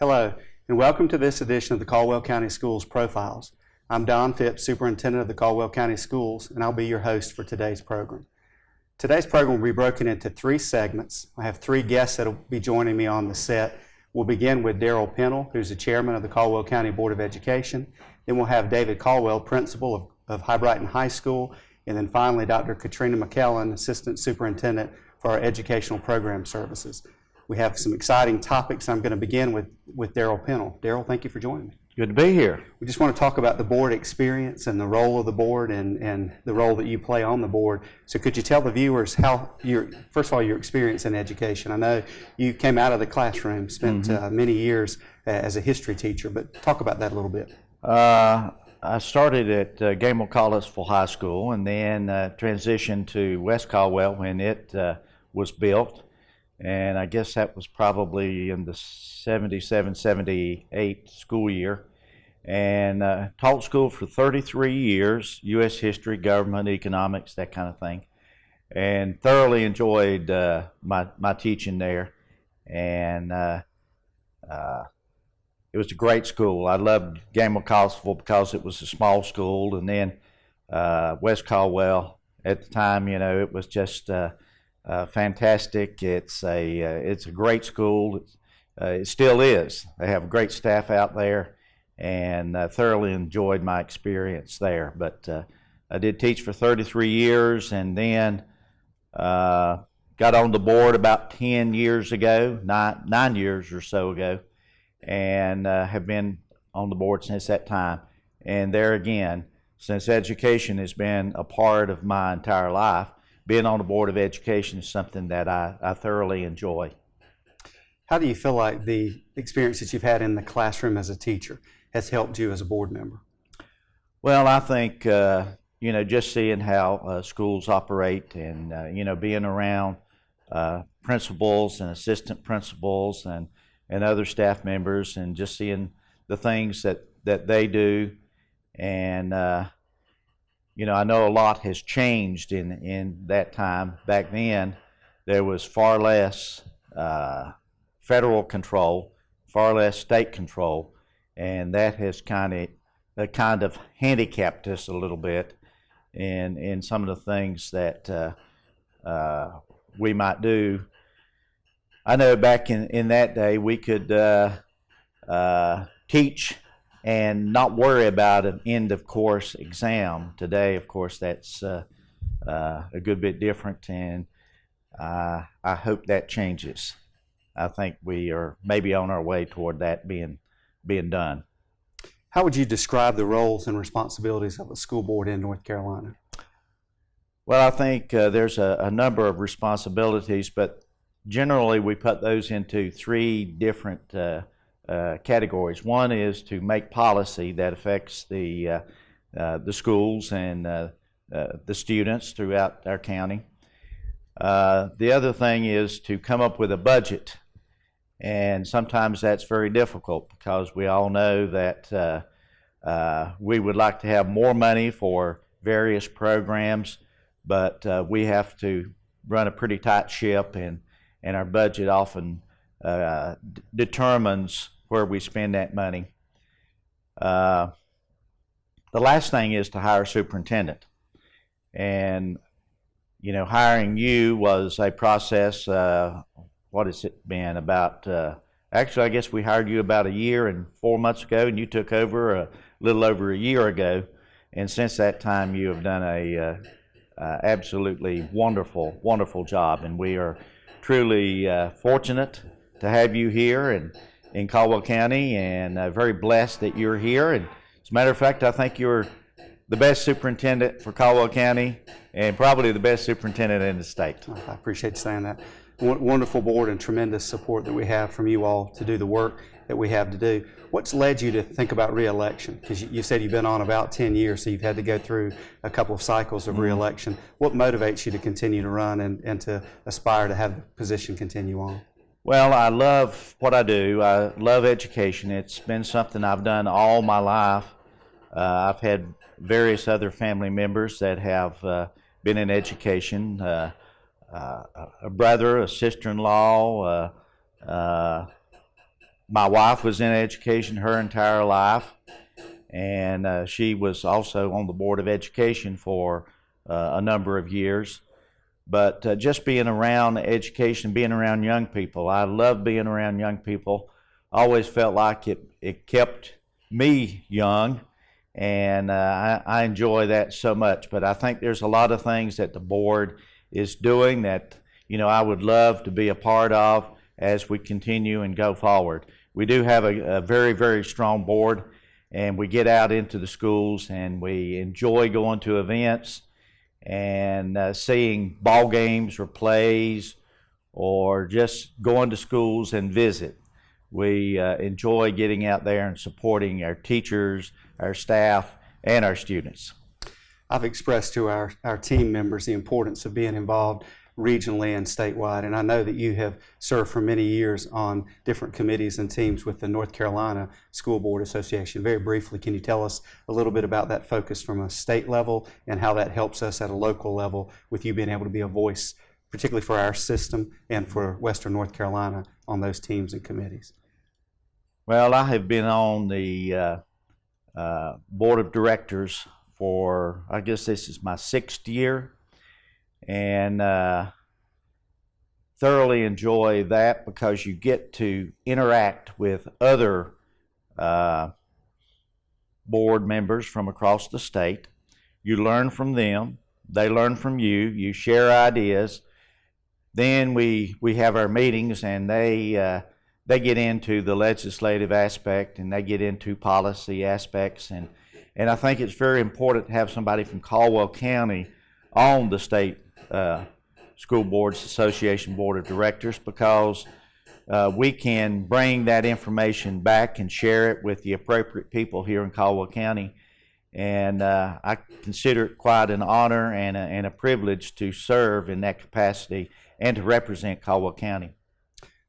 Hello, and welcome to this edition of the Caldwell County Schools Profiles. I'm Don Phipps, Superintendent of the Caldwell County Schools, and I'll be your host for today's program. Today's program will be broken into three segments. I have three guests that will be joining me on the set. We'll begin with Darrell Pennell, who's the chairman of the Caldwell County Board of Education. Then we'll have David Caldwell, principal of Hibriten High School. And then finally, Dr. Katrina McKellen, assistant superintendent for our educational program services. We have some exciting topics. I'm going to begin with Darrell Pennell. Darrell, thank you for joining me. Good to be here. We just want to talk about the board experience and the role of the board and the role that you play on the board. So could you tell the viewers first of all, your experience in education? I know you came out of the classroom, spent many years as a history teacher, but talk about that a little bit. I started at Gamble Collinsville High School and then transitioned to West Caldwell when it was built. And I guess that was probably in the 77, 78 school year. And taught school for 33 years, U.S. history, government, economics, that kind of thing. And thoroughly enjoyed my teaching there. And it was a great school. I loved Gamble Collinsville because it was a small school. And then West Caldwell, at the time, it was just fantastic. It's a great school. It still is. They have great staff out there, and thoroughly enjoyed my experience there. But I did teach for 33 years, and then got on the board about 10 years ago, 9 years or so ago, and have been on the board since that time. And there again, since education has been a part of my entire life, being on the Board of Education is something that I thoroughly enjoy. How do you feel like the experience that you've had in the classroom as a teacher has helped you as a board member? Well, I think, just seeing how schools operate and, being around principals and assistant principals and other staff members and just seeing the things that they do. And I know a lot has changed in that time. Back then, there was far less federal control, far less state control, and that has kind of handicapped us a little bit in some of the things that we might do. I know back in that day, we could teach and not worry about an end of course exam. Today, of course, that's a good bit different, and I hope that changes. I think we are maybe on our way toward that being done. How would you describe the roles and responsibilities of a school board in North Carolina? Well, I think there's a number of responsibilities, but generally we put those into three different categories. One is to make policy that affects the schools and the students throughout our county. The other thing is to come up with a budget, and sometimes that's very difficult because we all know that we would like to have more money for various programs, but we have to run a pretty tight ship, and our budget often determines where we spend that money. The last thing is to hire a superintendent. And, hiring you was a process, what has it been, about, actually I guess we hired you about a year and 4 months ago, and you took over a little over a year ago. And since that time you have done a absolutely wonderful, wonderful job. And we are truly fortunate to have you here in Caldwell County, and very blessed that you're here. And as a matter of fact, I think you're the best superintendent for Caldwell County and probably the best superintendent in the state. I appreciate you saying that. Wonderful board and tremendous support that we have from you all to do the work that we have to do. What's led you to think about re-election? Because you said you've been on about 10 years, so you've had to go through a couple of cycles of re-election. What motivates you to continue to run and to aspire to have the position continue on? Well, I love what I do. I love education. It's been something I've done all my life. I've had various other family members that have been in education. A brother, a sister-in-law, My wife was in education her entire life, and she was also on the Board of Education for a number of years. But just being around education, being around young people, I love being around young people. I always felt like it kept me young, and I enjoy that so much. But I think there's a lot of things that the board is doing that, you know, I would love to be a part of as we continue and go forward. We do have a very, very strong board, and we get out into the schools and we enjoy going to events and seeing ball games or plays or just going to schools and visit. We enjoy getting out there and supporting our teachers, our staff, and our students. I've expressed to our team members the importance of being involved regionally and statewide, and I know that you have served for many years on different committees and teams with the North Carolina School Board Association. Very briefly, can you tell us a little bit about that focus from a state level and how that helps us at a local level with you being able to be a voice, particularly for our system and for Western North Carolina on those teams and committees? Well, I have been on the Board of Directors for, I guess this is my 6th year, and thoroughly enjoy that because you get to interact with other board members from across the state. You learn from them, they learn from you, you share ideas. Then we have our meetings, and they get into the legislative aspect, and they get into policy aspects, and I think it's very important to have somebody from Caldwell County on the state School Boards Association Board of Directors, because we can bring that information back and share it with the appropriate people here in Caldwell County. And I consider it quite an honor and a privilege to serve in that capacity and to represent Caldwell County.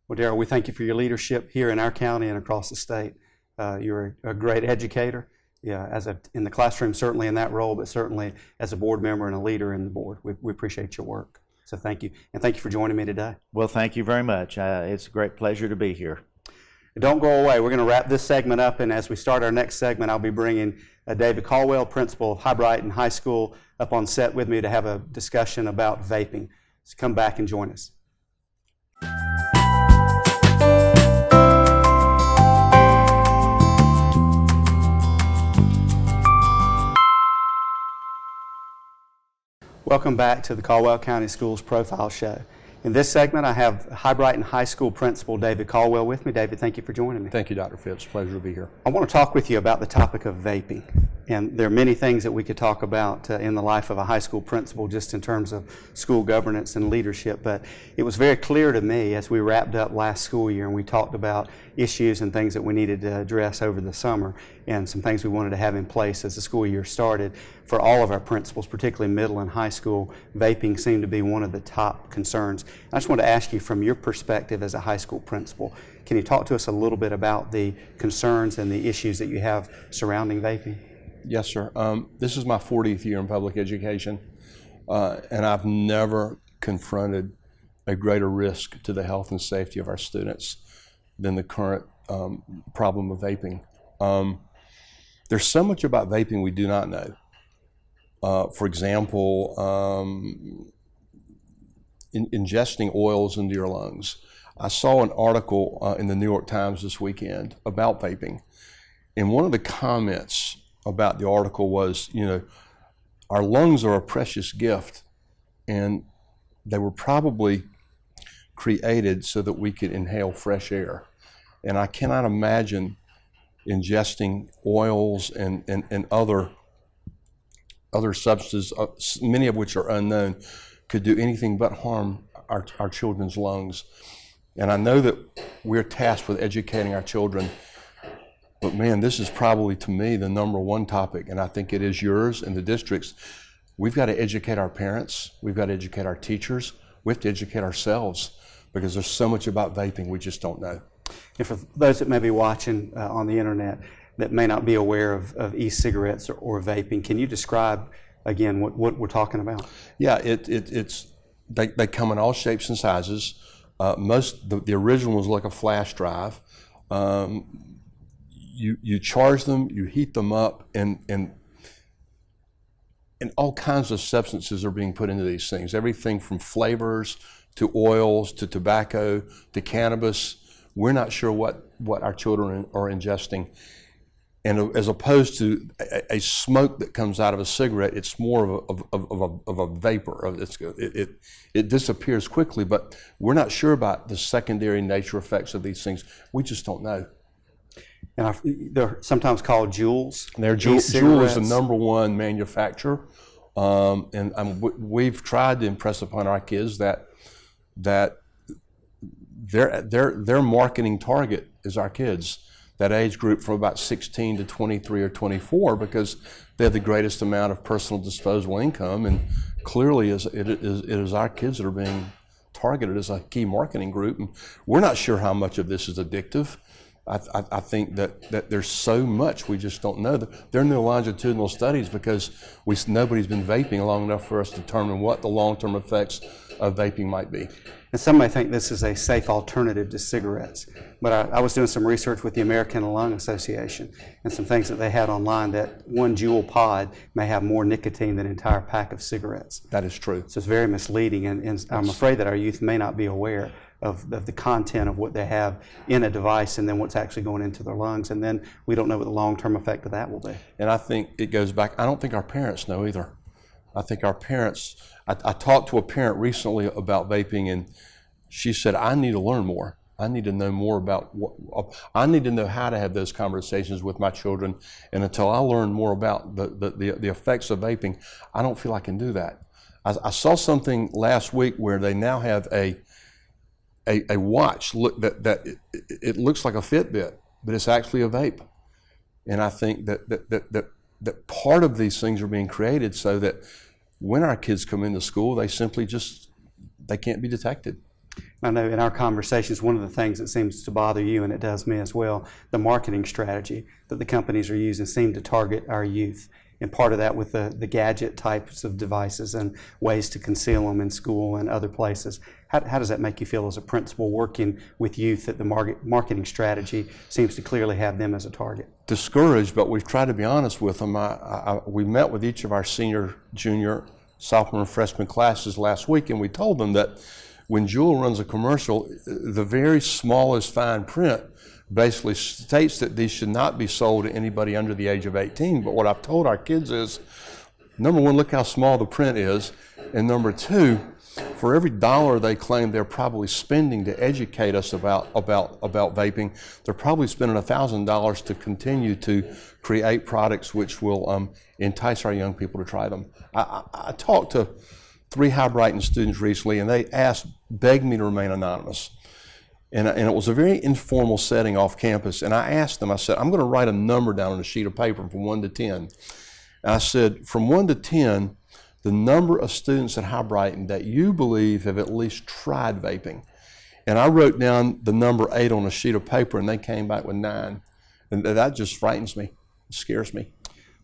Well, Darrell, we thank you for your leadership here in our county and across the state. You're a great educator, in the classroom, certainly in that role, but certainly as a board member and a leader in the board. We appreciate your work. So thank you. And thank you for joining me today. Well, thank you very much. It's a great pleasure to be here. Don't go away. We're going to wrap this segment up, and as we start our next segment, I'll be bringing David Caldwell, principal of Hibriten High School, up on set with me to have a discussion about vaping. So come back and join us. Welcome back to the Caldwell County Schools Profile Show. In this segment, I have Hibriten High School Principal David Caldwell with me. David, thank you for joining me. Thank you, Dr. Phipps. Pleasure to be here. I want to talk with you about the topic of vaping. And there are many things that we could talk about in the life of a high school principal just in terms of school governance and leadership. But it was very clear to me as we wrapped up last school year and we talked about issues and things that we needed to address over the summer and some things we wanted to have in place as the school year started. For all of our principals, particularly middle and high school, vaping seemed to be one of the top concerns. I just want to ask you, from your perspective as a high school principal, can you talk to us a little bit about the concerns and the issues that you have surrounding vaping? Yes, sir. This is my 40th year in public education, and I've never confronted a greater risk to the health and safety of our students than the current problem of vaping. There's so much about vaping we do not know. For example, ingesting oils into your lungs. I saw an article in the New York Times this weekend about vaping, and one of the comments about the article was, you know, our lungs are a precious gift, and they were probably created so that we could inhale fresh air. And I cannot imagine ingesting oils and other substances, many of which are unknown, could do anything but harm our children's lungs. And I know that we're tasked with educating our children, but man, this is probably, to me, the #1 topic, and I think it is yours and the district's. We've got to educate our parents, we've got to educate our teachers, we have to educate ourselves, because there's so much about vaping we just don't know. And for those that may be watching on the internet that may not be aware of e-cigarettes or vaping, can you describe again what we're talking about? Yeah, they come in all shapes and sizes. The original was like a flash drive. You charge them, you heat them up, and all kinds of substances are being put into these things. Everything from flavors to oils to tobacco to cannabis. We're not sure what our children are ingesting. And as opposed to a smoke that comes out of a cigarette, it's more of a vapor. It disappears quickly, but we're not sure about the secondary nature effects of these things. We just don't know. And they're sometimes called Juuls. Juul is the #1 manufacturer, and we've tried to impress upon our kids that their marketing target is our kids, that age group from about 16 to 23 or 24, because they have the greatest amount of personal disposable income, and clearly it is our kids that are being targeted as a key marketing group. And we're not sure how much of this is addictive. I think that there's so much we just don't know. There are no longitudinal studies because nobody's been vaping long enough for us to determine what the long-term effects of vaping might be. And some may think this is a safe alternative to cigarettes, but I was doing some research with the American Lung Association and some things that they had online that one Juul pod may have more nicotine than an entire pack of cigarettes. That is true. So it's very misleading, and I'm afraid that our youth may not be aware of the content of what they have in a device and then what's actually going into their lungs, and then we don't know what the long-term effect of that will be. And I think it goes back, I don't think our parents know either. I think our parents, I talked to a parent recently about vaping, and she said, I need to learn more. I need to know more about I need to know how to have those conversations with my children, and until I learn more about the effects of vaping, I don't feel I can do that. I saw something last week where they now have a watch that it looks like a Fitbit, but it's actually a vape. And I think that part of these things are being created so that when our kids come into school, they simply they can't be detected. I know in our conversations, one of the things that seems to bother you, and it does me as well, the marketing strategy that the companies are using seem to target our youth. And part of that with the gadget types of devices and ways to conceal them in school and other places. How does that make you feel as a principal working with youth that the marketing strategy seems to clearly have them as a target? Discouraged, but we've tried to be honest with them. We met with each of our senior, junior, sophomore, and freshman classes last week, and we told them that when Juul runs a commercial, the very smallest fine print basically states that these should not be sold to anybody under the age of 18. But what I've told our kids is, number one, look how small the print is, and number two, for every dollar they claim they're probably spending to educate us about vaping, they're probably spending $1,000 to continue to create products which will entice our young people to try them. I talked to 3 Hibriten students recently, and they begged me to remain anonymous. And it was a very informal setting off campus. And I asked them, I said, I'm going to write a number down on a sheet of paper from 1 to 10. And I said, from 1 to 10, the number of students at Hibriten that you believe have at least tried vaping. And I wrote down the number 8 on a sheet of paper, and they came back with 9. And that just frightens me, it scares me.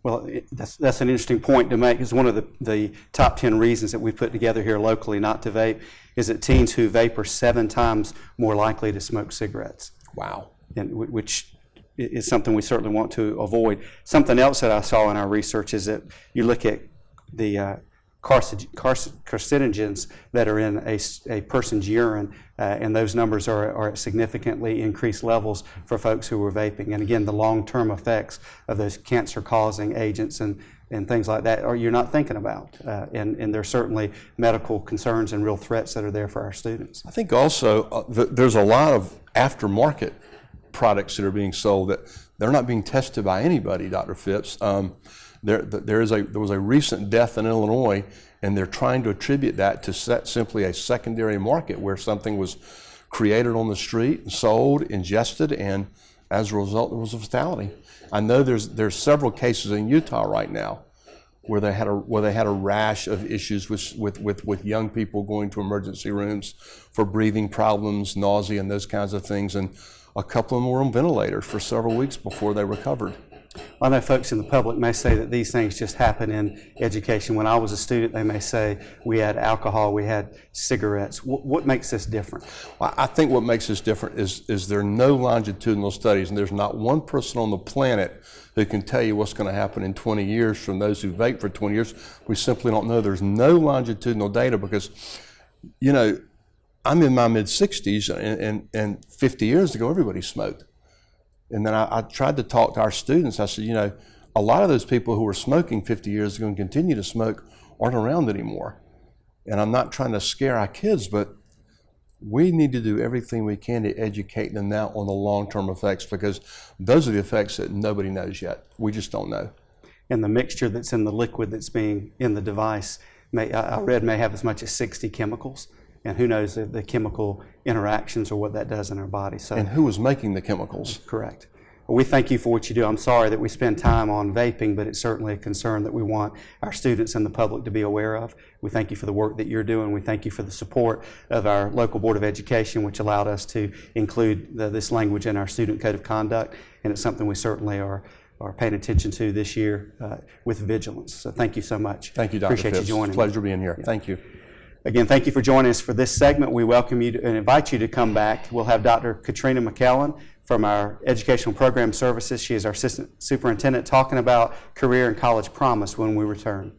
Well, that's an interesting point to make. It's one of the top 10 reasons that we put together here locally not to vape is that teens who vape are 7 times more likely to smoke cigarettes. Wow. And which is something we certainly want to avoid. Something else that I saw in our research is that you look at the carcinogens that are in a person's urine, and those numbers are at significantly increased levels for folks who are vaping. And again, the long-term effects of those cancer-causing agents and things like that you're not thinking about. And there's certainly medical concerns and real threats that are there for our students. I think also there's a lot of aftermarket products that are being sold that they're not being tested by anybody, Dr. Phipps. There was a recent death in Illinois, and they're trying to attribute that to simply a secondary market where something was created on the street and sold, ingested, and as a result, there was a fatality. I know there's several cases in Utah right now where they had a rash of issues with young people going to emergency rooms for breathing problems, nausea, and those kinds of things, and a couple of them were on ventilators for several weeks before they recovered. I know folks in the public may say that these things just happen in education. When I was a student, they may say we had alcohol, we had cigarettes. What makes this different? Well, I think what makes this different is there are no longitudinal studies, and there's not one person on the planet who can tell you what's going to happen in 20 years from those who vape for 20 years. We simply don't know. There's no longitudinal data because, you know, I'm in my mid-60s, and 50 years ago, everybody smoked. And then I tried to talk to our students. I said, you know, a lot of those people who were smoking 50 years ago and continue to smoke aren't around anymore. And I'm not trying to scare our kids, but we need to do everything we can to educate them now on the long-term effects, because those are the effects that nobody knows yet. We just don't know. And the mixture that's in the liquid that's being in the device, I read, may have as much as 60 chemicals. And who knows the chemical interactions or what that does in our body. So, and who was making the chemicals? Correct. Well, we thank you for what you do. I'm sorry that we spend time on vaping, but it's certainly a concern that we want our students and the public to be aware of. We thank you for the work that you're doing. We thank you for the support of our local Board of Education, which allowed us to include this language in our student code of conduct. And it's something we certainly are paying attention to this year with vigilance. So thank you so much. Thank you, Dr. Appreciate Phipps. you joining It's a pleasure me. being here. Yeah. Thank you. Again, thank you for joining us for this segment. We welcome you and invite you to come back. We'll have Dr. Katrina McKellen from our Educational Program Services. She is our Assistant Superintendent talking about career and college promise when we return.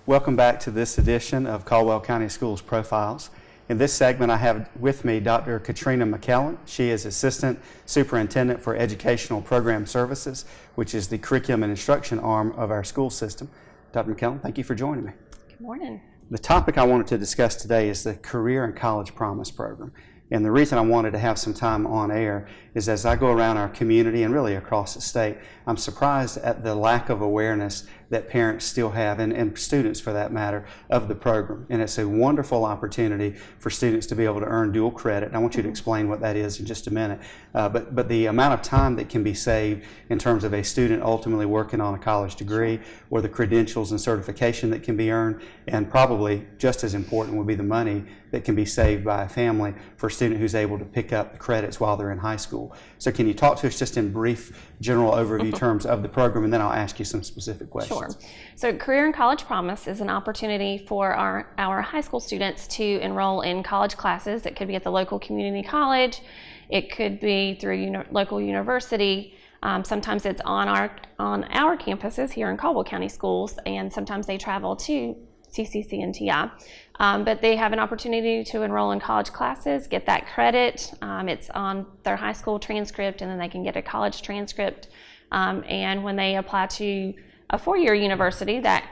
Welcome back to this edition of Caldwell County Schools Profiles. In this segment, I have with me Dr. Katrina McKellen. She is Assistant Superintendent for Educational Program Services, which is the curriculum and instruction arm of our school system. Dr. McKellen, thank you for joining me. Good morning. The topic I wanted to discuss today is the Career and College Promise Program. And the reason I wanted to have some time on air is as I go around our community and really across the state, I'm surprised at the lack of awareness that parents still have, and students for that matter, of the program. And it's a wonderful opportunity for students to be able to earn dual credit. And I want you to explain what that is in just a minute. But the amount of time that can be saved in terms of a student ultimately working on a college degree, or the credentials and certification that can be earned, and probably just as important would be the money that can be saved by a family for a student who's able to pick up the credits while they're in high school. So can you talk to us just in brief, general overview terms of the program, and then I'll ask you some specific questions. Sure. So Career and College Promise is an opportunity for our high school students to enroll in college classes. It could be at the local community college. It could be through local university. Sometimes it's on our campuses here in Caldwell County Schools, and sometimes they travel to CCC and TI. But they have an opportunity to enroll in college classes, get that credit. It's on their high school transcript, and then they can get a college transcript. And when they apply to a four-year university, that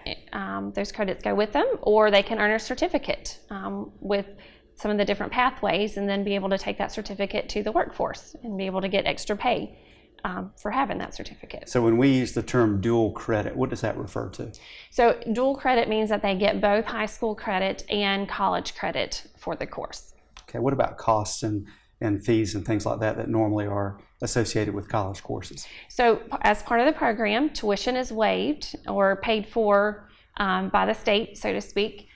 those credits go with them, or they can earn a certificate with some of the different pathways, and then be able to take that certificate to the workforce and be able to get extra pay for having that certificate. So when we use the term dual credit, what does that refer to? So dual credit means that they get both high school credit and college credit for the course. Okay, what about costs and fees and things like that normally are associated with college courses? So as part of the program, tuition is waived or paid for by the state, so to speak.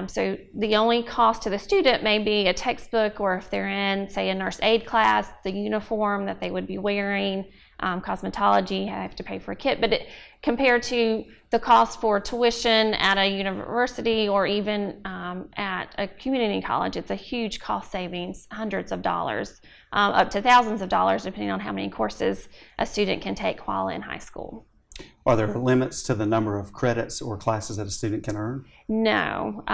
So the only cost to the student may be a textbook, or if they're in, say, a nurse aide class, the uniform that they would be wearing, cosmetology, have to pay for a kit. But compared to the cost for tuition at a university or even at a community college, it's a huge cost savings, hundreds of dollars, up to thousands of dollars, depending on how many courses a student can take while in high school. Are there limits to the number of credits or classes that a student can earn? No.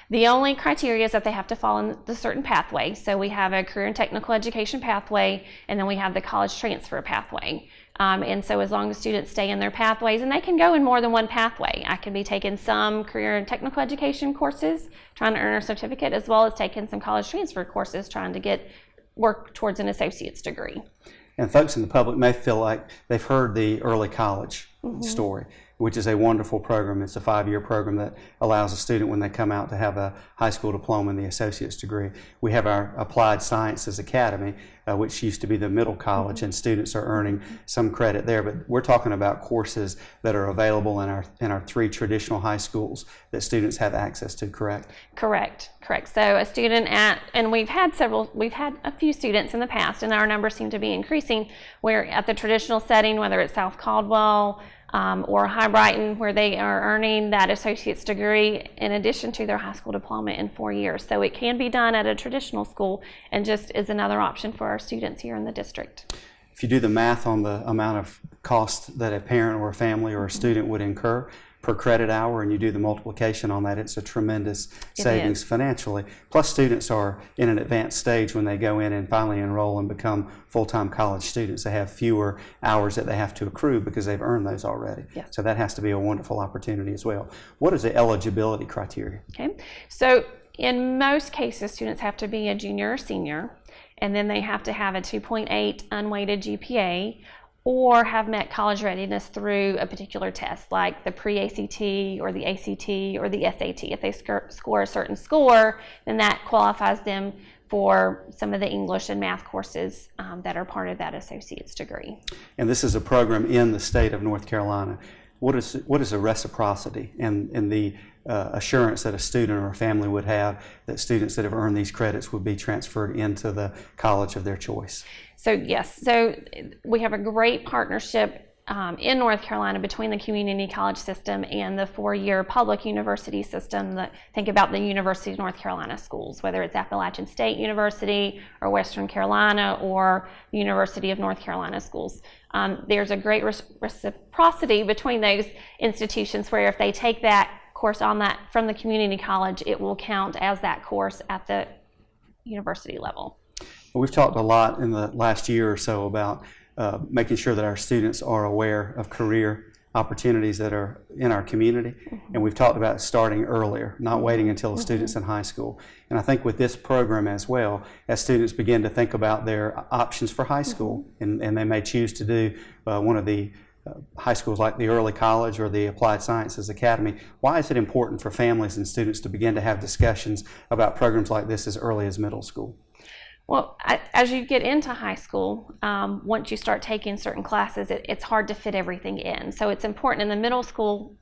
The only criteria is that they have to fall in the certain pathway. So we have a career and technical education pathway, and then we have the college transfer pathway. And so as long as students stay in their pathways, and they can go in more than one pathway. I could be taking some career and technical education courses, trying to earn a certificate, as well as taking some college transfer courses, trying to work towards an associate's degree. And folks in the public may feel like they've heard the early college story. which is a wonderful program. It's a 5-year program that allows a student when they come out to have a high school diploma and the associate's degree. We have our Applied Sciences Academy, which used to be the middle college, and students are earning some credit there. But we're talking about courses that are available in our 3 traditional high schools that students have access to, correct? Correct. So a student and we've had a few students in the past, and our numbers seem to be increasing, where at the traditional setting, whether it's South Caldwell or Hibriten, where they are earning that associate's degree in addition to their high school diploma in 4 years. So it can be done at a traditional school and just is another option for our students here in the district. If you do the math on the amount of cost that a parent or a family or a student would incur per credit hour, and you do the multiplication on that, it's a tremendous savings financially. Plus, students are in an advanced stage when they go in and finally enroll and become full-time college students. They have fewer hours that they have to accrue because they've earned those already. Yes. So that has to be a wonderful opportunity as well. What is the eligibility criteria? Okay, so in most cases, students have to be a junior or senior, and then they have to have a 2.8 unweighted GPA, or have met college readiness through a particular test, like the pre-ACT or the ACT or the SAT. If they score a certain score, then that qualifies them for some of the English and math courses that are part of that associate's degree. And this is a program in the state of North Carolina. What is the reciprocity and the assurance that a student or a family would have that students that have earned these credits would be transferred into the college of their choice? So yes, so we have a great partnership in North Carolina between the community college system and the 4-year public university system. Think about the University of North Carolina schools, whether it's Appalachian State University or Western Carolina or the University of North Carolina schools. There's a great reciprocity between those institutions, where if they take that course on that from the community college, it will count as that course at the university level. We've talked a lot in the last year or so about making sure that our students are aware of career opportunities that are in our community. And we've talked about starting earlier, not waiting until the student's in high school. And I think with this program as well, as students begin to think about their options for high school, and they may choose to do one of the high schools like the early college or the Applied Sciences Academy, why is it important for families and students to begin to have discussions about programs like this as early as middle school? Well, as you get into high school, once you start taking certain classes, it's hard to fit everything in. So it's important in the middle school,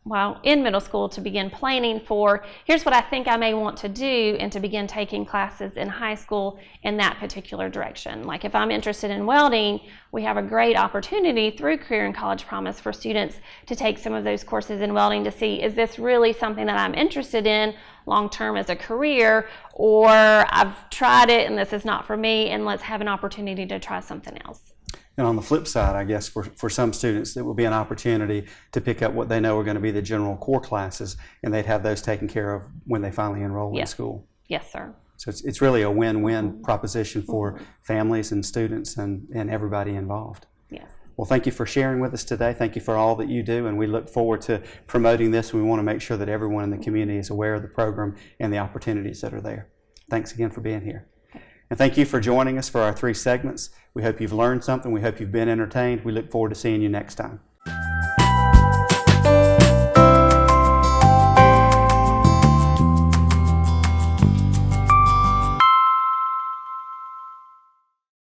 to begin planning for, here's what I think I may want to do, and to begin taking classes in high school in that particular direction. Like if I'm interested in welding, we have a great opportunity through Career and College Promise for students to take some of those courses in welding to see, is this really something that I'm interested in long-term as a career, or I've tried it and this is not for me, and let's have an opportunity to try something else. And on the flip side, I guess for some students, it will be an opportunity to pick up what they know are going to be the general core classes, and they'd have those taken care of when they finally enroll in school. Yes, sir. So it's really a win-win proposition for families and students and everybody involved. Yes. Well, thank you for sharing with us today. Thank you for all that you do, and we look forward to promoting this. We want to make sure that everyone in the community is aware of the program and the opportunities that are there. Thanks again for being here. And thank you for joining us for our 3 segments. We hope you've learned something. We hope you've been entertained. We look forward to seeing you next time.